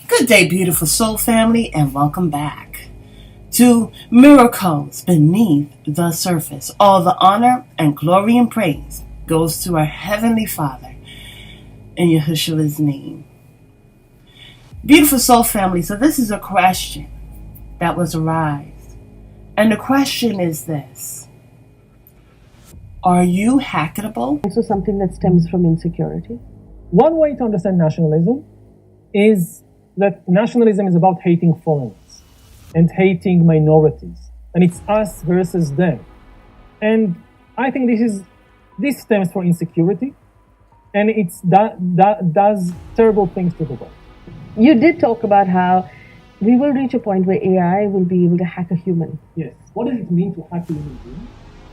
Good day, beautiful soul family, and welcome back to Miracles Beneath the Surface. All the honor and glory and praise goes to our Heavenly Father in Yeshua's name. Beautiful soul family, so this is a question that was arised. And the question is this: are you hackable? Also something that stems from insecurity. One way to understand nationalism is that nationalism is about hating foreigners and hating minorities, and it's us versus them. And I think this stems from insecurity, and that does terrible things to the world. You did talk about how we will reach a point where AI will be able to hack a human. Yes. What does it mean to hack a human being?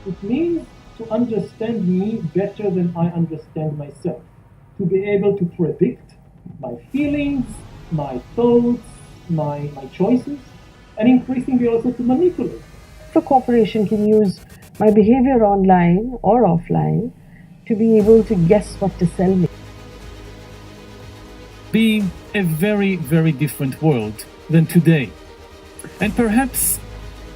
It means to understand me better than I understand myself, to be able to predict my feelings, my thoughts, my choices, and increasingly also to manipulate. If a corporation can use my behavior online or offline to be able to guess what to sell me. Be a very, very different world than today. And perhaps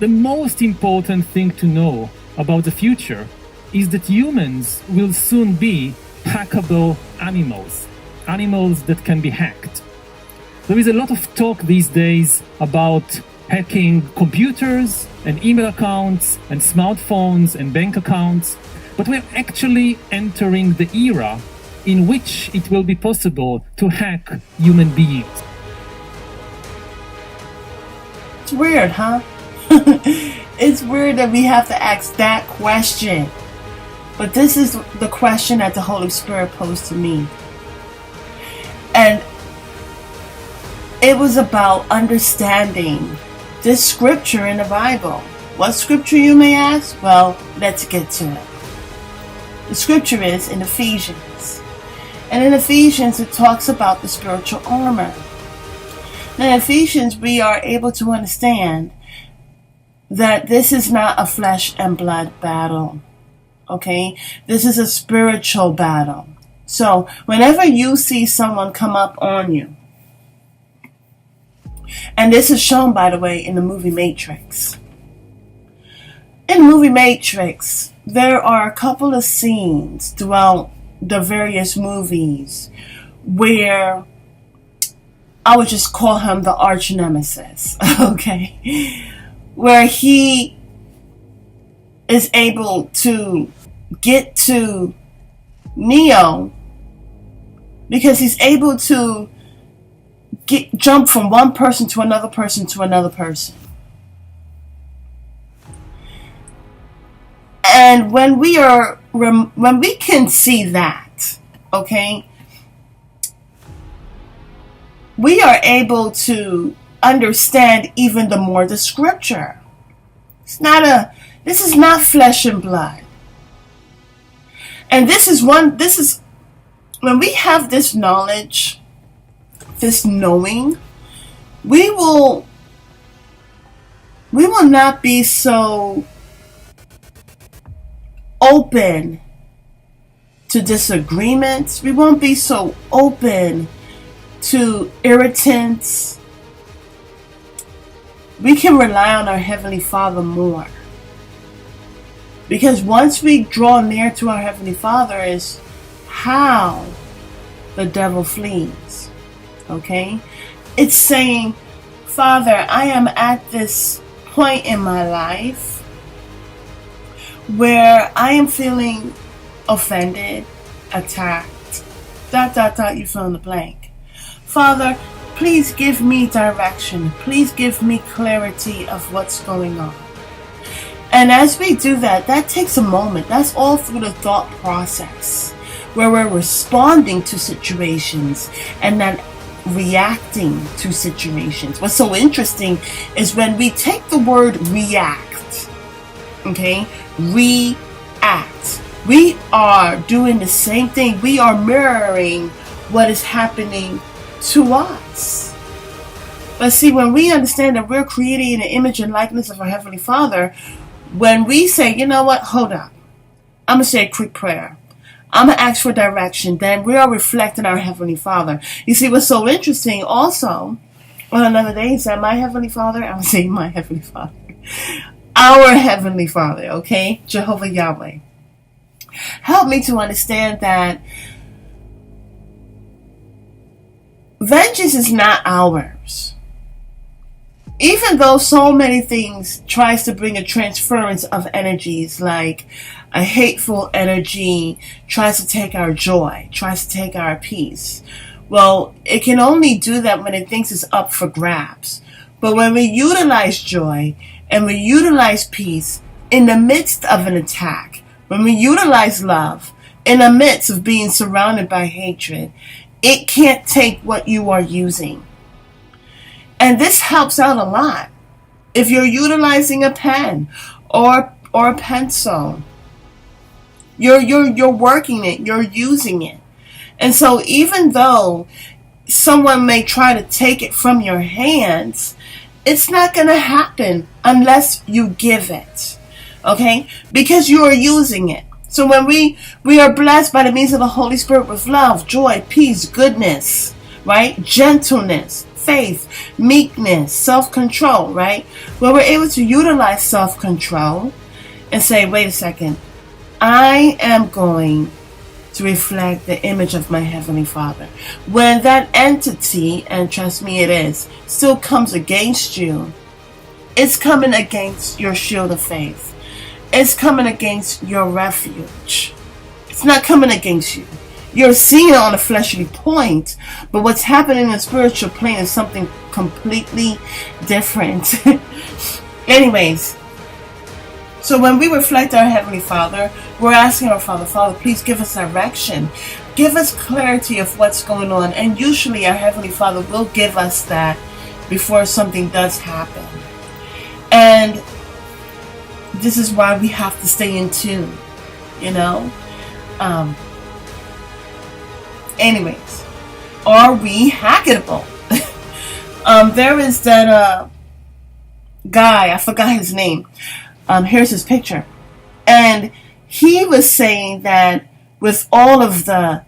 the most important thing to know about the future is that humans will soon be hackable animals that can be hacked. There is a lot of talk these days about hacking computers and email accounts and smartphones and bank accounts, but we're actually entering the era in which it will be possible to hack human beings. It's weird, huh? It's weird that we have to ask that question. But this is the question that the Holy Spirit posed to me. And it was about understanding this scripture in the Bible. What scripture, you may ask? Well, let's get to it. The scripture is in Ephesians. And in Ephesians, it talks about the spiritual armor. Now, in Ephesians, we are able to understand that this is not a flesh and blood battle. Okay? This is a spiritual battle. So, whenever you see someone come up on you, and this is shown, by the way, in the movie Matrix. In the movie Matrix, there are a couple of scenes throughout the various movies where I would just call him the arch nemesis, okay? Where he is able to get to Neo because he's able to jump from one person to another person to another person. And when we can see that, okay, we are able to understand even the more the scripture. This is not flesh and blood. And this is when we have this knowledge, this knowing, we will not be so open to disagreements. We won't be so open to irritants. We can rely on our Heavenly Father more. Because once we draw near to our Heavenly Father is how the devil flees. Okay? It's saying, Father, I am at this point in my life where I am feeling offended, attacked, ... you fill in the blank. Father, please give me direction. Please give me clarity of what's going on. And as we do that, that takes a moment. That's all through the thought process, where we're responding to situations and then reacting to situations. What's so interesting is when we take the word react, okay, react, we are doing the same thing. We are mirroring what is happening to us. But see, when we understand that we're created in the image and likeness of our Heavenly Father, when we say, you know what, hold up, I'm going to say a quick prayer. I'm going to ask for direction. Then we are reflecting our Heavenly Father. You see, what's so interesting also on another day and said, my Heavenly Father, I would say my Heavenly Father. Our Heavenly Father, okay? Jehovah Yahweh. Help me to understand that vengeance is not ours. Even though so many things tries to bring a transference of energies, like a hateful energy tries to take our joy, tries to take our peace. Well, it can only do that when it thinks it's up for grabs. But when we utilize joy and we utilize peace in the midst of an attack, when we utilize love in the midst of being surrounded by hatred, it can't take what you are using. And this helps out a lot. If you're utilizing a pen or a pencil, you're working it, you're using it. And so even though someone may try to take it from your hands, it's not going to happen unless you give it. Okay? Because you are using it. So when we are blessed by the means of the Holy Spirit with love, joy, peace, goodness, right? Gentleness, faith, meekness, self-control, right? When we're able to utilize self-control and say, wait a second, I am going to reflect the image of my Heavenly Father. When that entity, and trust me it is, still comes against you, it's coming against your shield of faith. It's coming against your refuge. It's not coming against you. You're seeing it on a fleshly point, but what's happening in the spiritual plane is something completely different. Anyways, so when we reflect our Heavenly Father, we're asking our Father, please give us direction. Give us clarity of what's going on. And usually our Heavenly Father will give us that before something does happen. And this is why we have to stay in tune, you know? Anyways, are we hackable? There is that guy, I forgot his name. Here's his picture. And he was saying that with all of the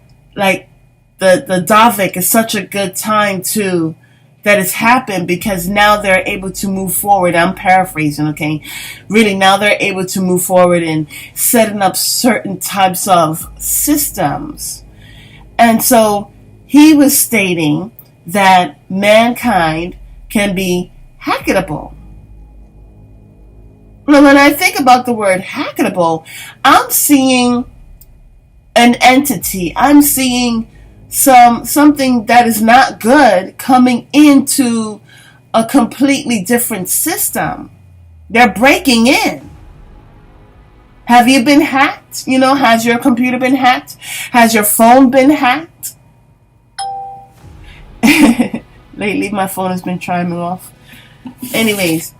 Davik is such a good time to that has happened because now they're able to move forward. I'm paraphrasing, okay? Really, now they're able to move forward in setting up certain types of systems. And so he was stating that mankind can be hackable. Now, when I think about the word hackable, I'm seeing an entity. I'm seeing something that is not good coming into a completely different system. They're breaking in. Have you been hacked? You know, has your computer been hacked? Has your phone been hacked? Lately, my phone has been trying me off. Anyways,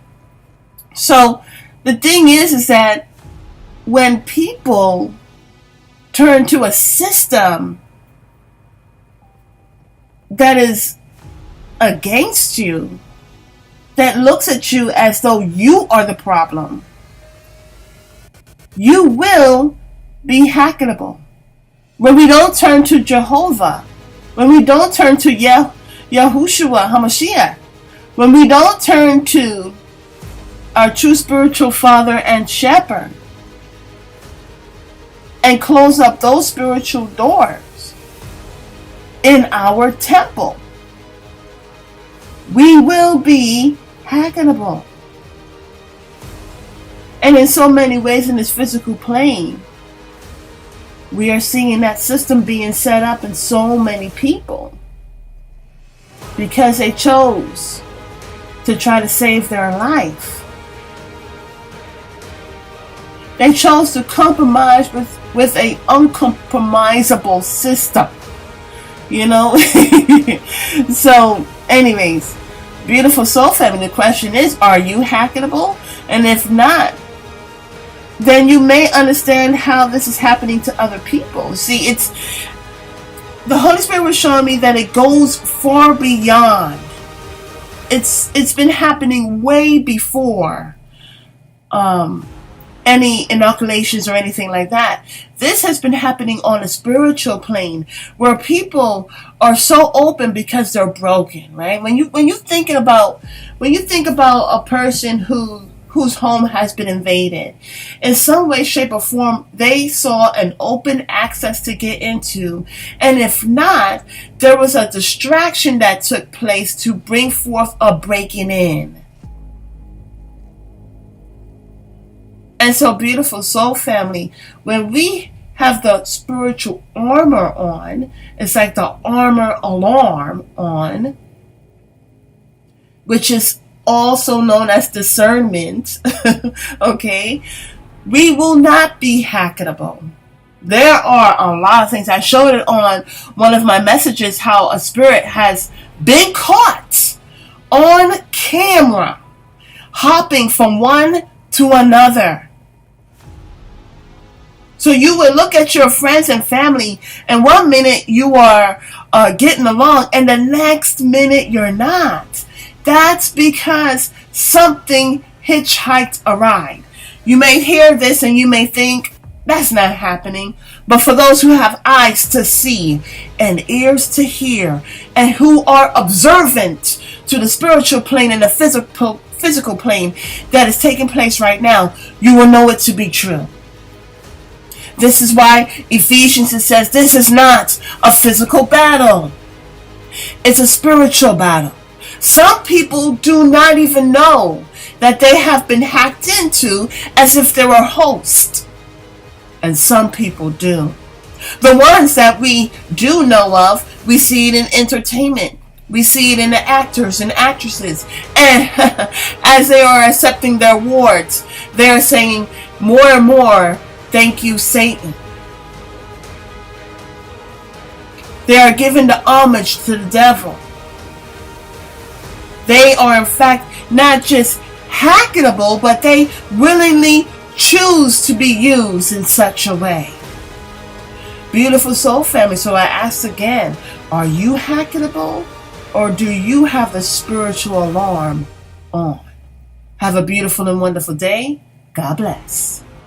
so the thing is that when people turn to a system that is against you, that looks at you as though you are the problem, you will be hackable. When we don't turn to Jehovah, when we don't turn to Yahushua HaMashiach, when we don't turn to our true spiritual father and shepherd and close up those spiritual doors in our temple, we will be hackable. And in so many ways in this physical plane, we are seeing that system being set up in so many people because they chose to try to save their life. They chose to compromise with a uncompromisable system. You know? So, anyways, beautiful soul family, the question is, are you hackable? And if not, then you may understand how this is happening to other people. See, the Holy Spirit was showing me that it goes far beyond. It's been happening way before any inoculations or anything like that. This has been happening on a spiritual plane where people are so open because they're broken, right? When you think about a person whose home has been invaded, in some way, shape, or form, they saw an open access to get into, and if not, there was a distraction that took place to bring forth a breaking in. And so, beautiful soul family, when we have the spiritual armor on, it's like the armor alarm on, which is also known as discernment, okay, we will not be hackable. There are a lot of things. I showed it on one of my messages how a spirit has been caught on camera hopping from one to another. So you would look at your friends and family, and 1 minute you are getting along, and the next minute you're not. That's because something hitchhiked a ride. You may hear this and you may think, that's not happening. But for those who have eyes to see and ears to hear, and who are observant to the spiritual plane and the physical plane that is taking place right now, you will know it to be true. This is why Ephesians says this is not a physical battle. It's a spiritual battle. Some people do not even know that they have been hacked into as if they were hosts. And some people do. The ones that we do know of, we see it in entertainment. We see it in the actors and actresses. And as they are accepting their awards, they are saying more and more, thank you, Satan. They are giving the homage to the devil. They are, in fact, not just hackable, but they willingly choose to be used in such a way. Beautiful soul family, so I ask again, are you hackable, or do you have the spiritual alarm on? Have a beautiful and wonderful day. God bless.